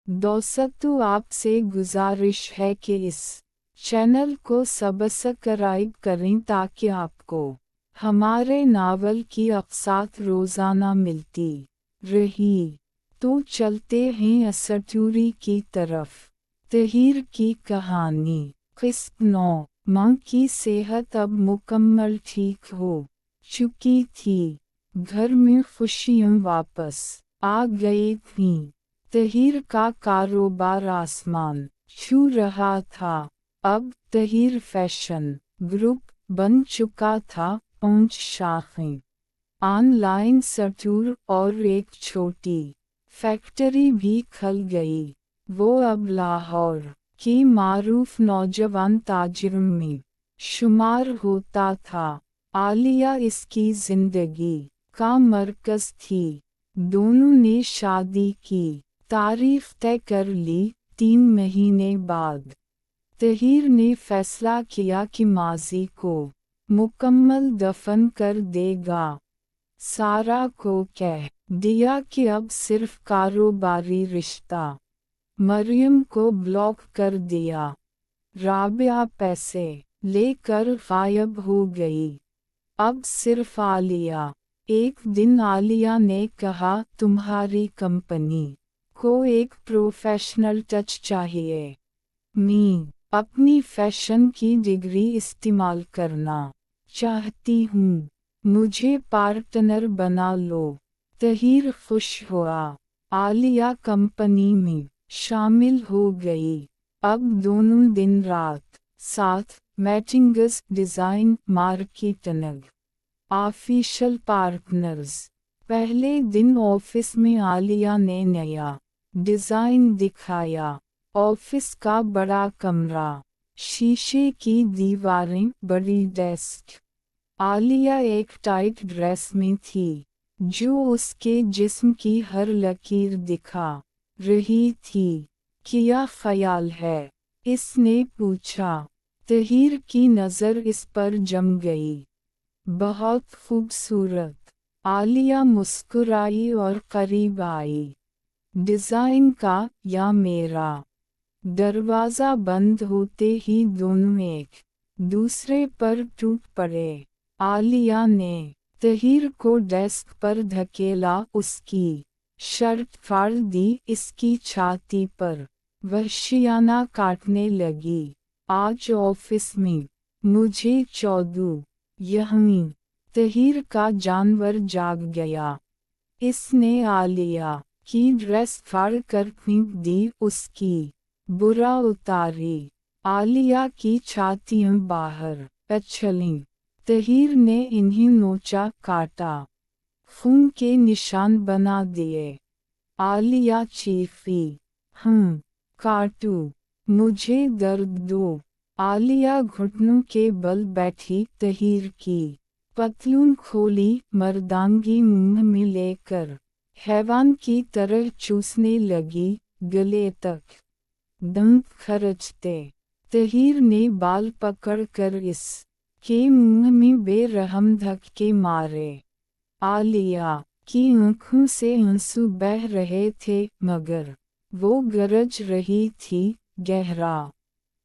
दोस्तों, आपसे गुजारिश है कि इस चैनल को सब्सक्राइब करें ताकि आपको हमारे नावल की अक़सात रोज़ाना मिलती रही। तो चलते हैं असटूरी की तरफ। तहीर की कहानी। क़िस्म 9। माँ की सेहत अब मुकम्मल ठीक हो चुकी थी। घर में खुशियाँ वापस आ गई थीं। तहीर का कारोबार आसमान छू रहा था। अब तहीर फैशन ग्रुप बन चुका था। 5 शाखें, ऑनलाइन स्टोर और एक छोटी फैक्ट्री भी खुल गई। वो अब लाहौर की मारूफ नौजवान ताजिरों में शुमार होता था। आलिया इसकी जिंदगी का मरकज़ थी। दोनों ने शादी की तारीख तय कर ली। 3 महीने बाद तहीर ने फैसला किया कि माज़ी को मुकम्मल दफन कर देगा। सारा को कह दिया कि अब सिर्फ कारोबारी रिश्ता। मरियम को ब्लॉक कर दिया। राबिया पैसे लेकर गायब हो गई। अब सिर्फ आलिया। एक दिन आलिया ने कहा, तुम्हारी कंपनी को एक प्रोफेशनल टच चाहिए। मैं अपनी फैशन की डिग्री इस्तेमाल करना चाहती हूँ। मुझे पार्टनर बना लो। तहीर खुश हुआ। आलिया कंपनी में शामिल हो गई। अब दोनों दिन रात साथ meetings, design, marketing, official partners. पहले दिन ऑफिस में आलिया ने नया डिज़ाइन दिखाया। ऑफिस का बड़ा कमरा, शीशे की दीवारें, बड़ी डेस्क। आलिया एक टाइट ड्रेस में थी जो उसके जिस्म की हर लकीर दिखा रही थी। क्या ख्याल है? इसने पूछा। तहीर की नज़र इस पर जम गई। बहुत खूबसूरत। आलिया मुस्कुराई और करीब आई। डिज़ाइन का या मेरा? दरवाज़ा बंद होते ही दोनों एक दूसरे पर टूट पड़े। आलिया ने तहीर को डेस्क पर धकेला, उसकी शर्ट फाड़ दी। इसकी छाती पर वहशियाना काटने लगी। आज ऑफिस में मुझे चौदू यहीं। तहीर का जानवर जाग गया। इसने आलिया की ड्रेस फाड़ कर फेंक दी। उसकी बुरा उतारी। आलिया की छातियाँ बाहर उछलीं। तहीर ने इन्हें नोचा, काटा, खून के निशान बना दिए। आलिया चीखी, काटू, मुझे दर्द दो। आलिया घुटनों के बल बैठी। तहीर की पतलून खोली, मर्दांगी मुंह में लेकर हैवान की तरह चूसने लगी, गले तक दंत खरचते। तहीर ने बाल पकड़कर इस के मुंह में बेरहम धक्के मारे। आलिया की आँखों से आंसू बह रहे थे, मगर वो गरज रही थी, गहरा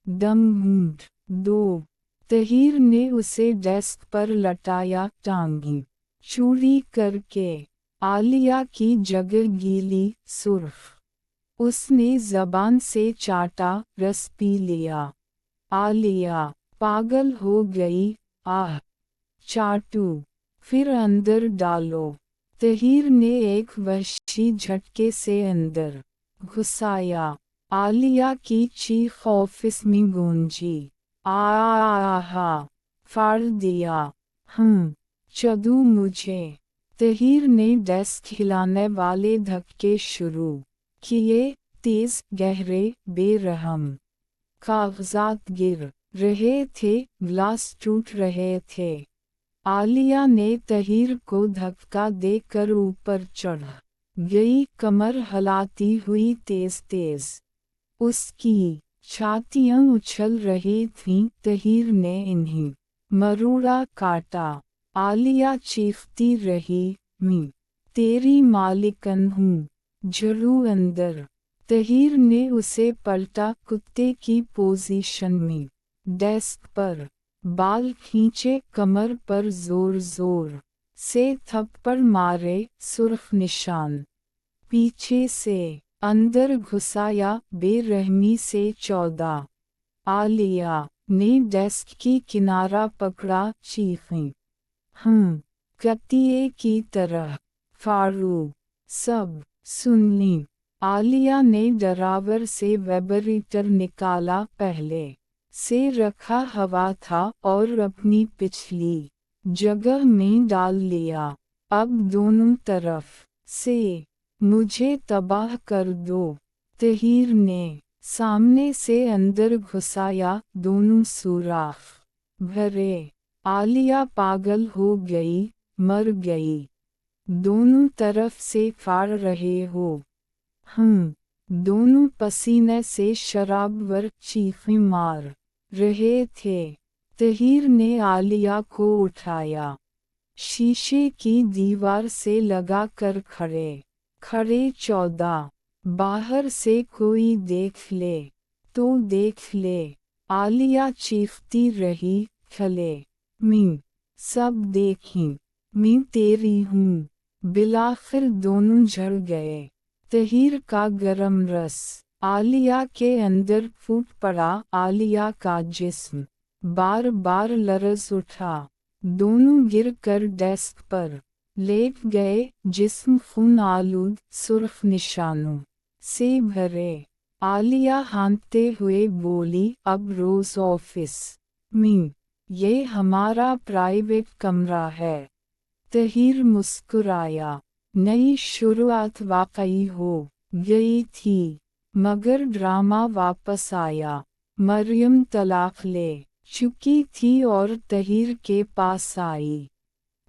दम घूंट दो। तहीर ने उसे डेस्क पर लटाया, टांगें चूड़ी करके। आलिया की जगह गीली, सुर्ख। उसने ज़बान से चाटा, रस पी लिया। आलिया पागल हो गई। आह, चाटू, फिर अंदर डालो। तहीर ने एक वहशी झटके से अंदर घुसाया। आलिया की चीख ऑफिस में गूंजी। आहा, फाड़ दिया। चदू मुझे। तहीर ने डेस्क हिलाने वाले धक्के शुरू किए, तेज, गहरे, बेरहम। कागजात गिर रहे थे, ग्लास टूट रहे थे। आलिया ने तहीर को धक्का देकर ऊपर चढ़ गई, कमर हिलाती हुई तेज तेज। उसकी छातियाँ उछल रही थीं। तहीर ने इन्हें मरोड़ा, काटा। आलिया चीखती रही, मैं तेरी मालिकन हूँ, झरू अंदर। तहीर ने उसे पलटा कुत्ते की पोजीशन में। डेस्क पर बाल खींचे, कमर पर जोर जोर से थप्पड़ मारे, सुर्ख निशान पीछे से अंदर घुसाया बेरहमी से। 14 आलिया ने डेस्क की किनारा पकड़ा, चीखी, कतिये की तरह। फारूक सब सुन ली। आलिया ने डरावर से वाइब्रेटर निकाला, पहले से रखा हवा था और अपनी पिछली जगह में डाल लिया। अब दोनों तरफ से मुझे तबाह कर दो, तहीर ने सामने से अंदर घुसाया, दोनों सुराख भरे। आलिया पागल हो गई, मर गई। दोनों तरफ से फाड़ रहे हो। दोनों पसीने से शराबवर चीखें मार रहे थे। तहीर ने आलिया को उठाया, शीशे की दीवार से लगा कर खड़े 14 बाहर से कोई देख ले तो देख ले। आलिया चीखती रही, खले मैं सब देखें, मैं तेरी हूँ। बिलाखिर दोनों झड़ गए। तहीर का गरम रस आलिया के अंदर फूट पड़ा। आलिया का जिस्म बार बार लरज उठा। दोनों गिर कर डेस्क पर लेट गए, जिस्म खून आलूद, सुर्ख निशानों से भरे। आलिया हाँकते हुए बोली, अब रोज ऑफिस में ये हमारा प्राइवेट कमरा है। तहीर मुस्कुराया। नई शुरुआत वाकई हो गई थी, मगर ड्रामा वापस आया। मरियम तलाक ले चुकी थी और तहीर के पास आई।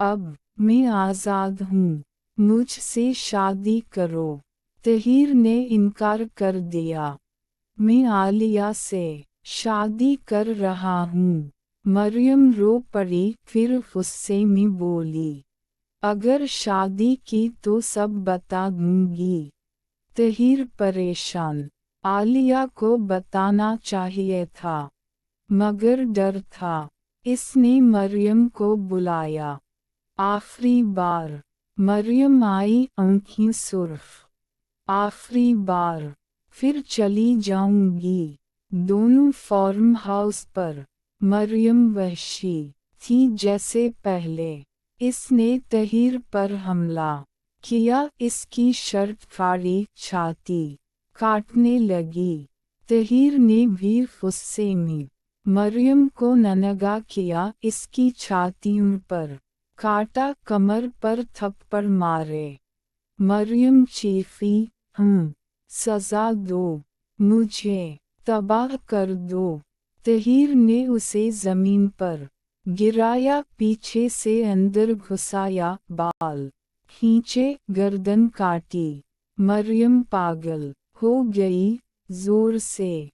अब मैं आज़ाद हूँ, मुझसे शादी करो। तहीर ने इनकार कर दिया। मैं आलिया से शादी कर रहा हूँ। मरियम रो पड़ी, फिर गुस्से में बोली, अगर शादी की तो सब बता दूंगी। तहीर परेशान। आलिया को बताना चाहिए था, मगर डर था। इसने मरियम को बुलाया। आखिरी बार मरियम आई, आँखें सुर्ख। आखिरी बार, फिर चली जाऊंगी। दोनों फार्म हाउस पर। मरियम वहशी थी जैसे पहले। इसने तहीर पर हमला किया, इसकी शर्ट फाड़ी, छाती काटने लगी। तहीर ने भी गुस्से में मरियम को नंगा किया, इसकी छातियों पर काटा, कमर पर थप्पड़ मारे। मरियम चीखी, सजा दो, मुझे तबाह कर दो। तहीर ने उसे जमीन पर गिराया, पीछे से अंदर घुसाया, बाल खींचे, गर्दन काटी। मरियम पागल हो गई, जोर से।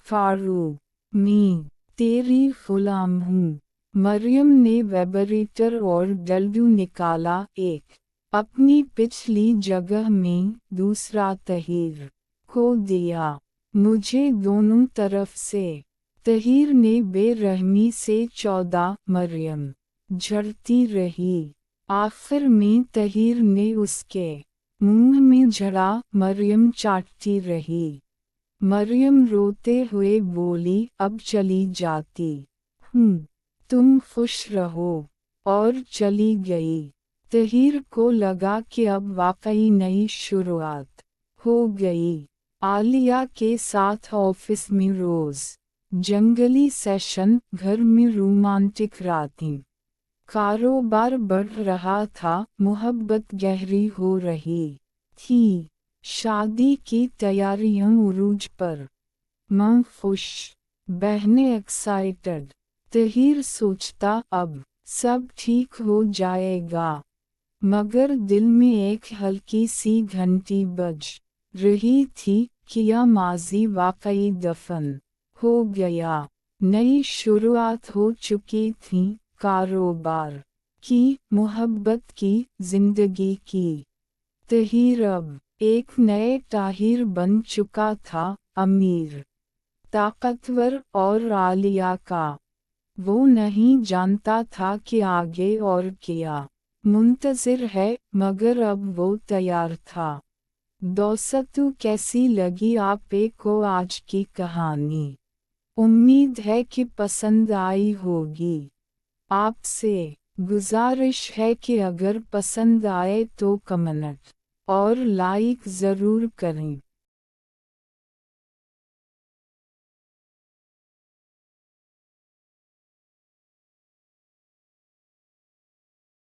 फारूक, मैं तेरी गुलाम हूँ। मरियम ने वाइब्रेटर और डल्डू निकाला, एक अपनी पिछली जगह में, दूसरा तहीर को दिया। मुझे दोनों तरफ से। तहीर ने बेरहमी से 14 मरियम झड़ती रही। आखिर में तहीर ने उसके मुंह में झड़ा, मरियम चाटती रही। मरियम रोते हुए बोली, अब चली जाती हूँ, तुम खुश रहो, और चली गई। तहीर को लगा कि अब वाकई नई शुरुआत हो गई। आलिया के साथ ऑफिस में रोज जंगली सेशन, घर में रोमांटिक रातें। कारोबार बढ़ रहा था, मोहब्बत गहरी हो रही थी। शादी की तैयारियां उरूज पर। माँ खुश, बहनें एक्साइटेड। तहीर सोचता, अब सब ठीक हो जाएगा। मगर दिल में एक हल्की सी घंटी बज रही थी, क्या माजी वाकई दफन हो गया। नई शुरुआत हो चुकी थी, कारोबार की, मोहब्बत की, जिंदगी की। तहीर अब ایک نئے طاہر بن چکا تھا، امیر، طاقتور اور عالیہ کا۔ وہ نہیں جانتا تھا کہ آگے اور کیا منتظر ہے، مگر اب وہ تیار تھا۔ دوستو، کیسی لگی آپ کو آج کی کہانی؟ امید ہے کہ پسند آئی ہوگی۔ آپ سے گزارش ہے کہ اگر پسند آئے تو کمنٹ اور لائک ضرور کریں۔